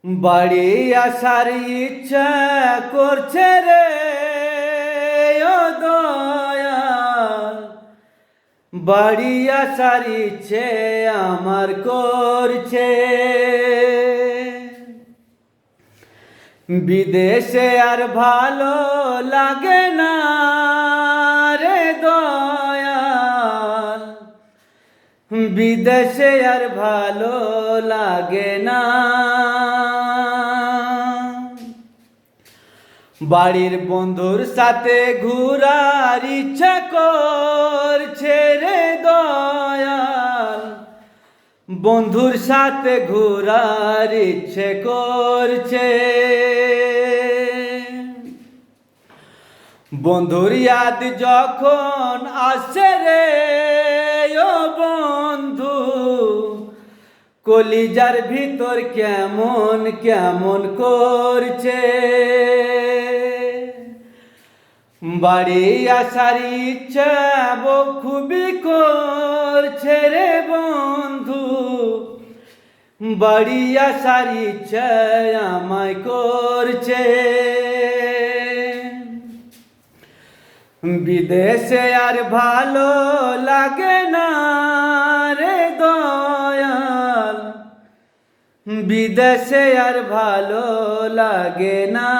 বাড়ি আসার ইচ্ছা করছে রে ও দয়াল, বাড়ি আসার ইচ্ছে আমার করছে। বিদেশে আর ভালো লাগে না রে দয়াল, বিদেশে আর ভালো লাগে না। বাড়ির বন্ধুর সাথে ঘুরার ইচ্ছা করছে রে দয়াল, বন্ধুর সাথে ঘুরার ইচ্ছে করছে। বন্ধুর ইয়াদ যখন আসে রে ও বন্ধু, কলিজার ভিতর কেমন কেমন করছে। বাড়ি আসার ইচ্ছা খুবই করছে রে বন্ধু, বাড়ি আসার ইচ্ছা আমায় করছে। বিদেশে আর ভালো লাগে না রে দয়াল, বিদেশে আর ভালো লাগে না।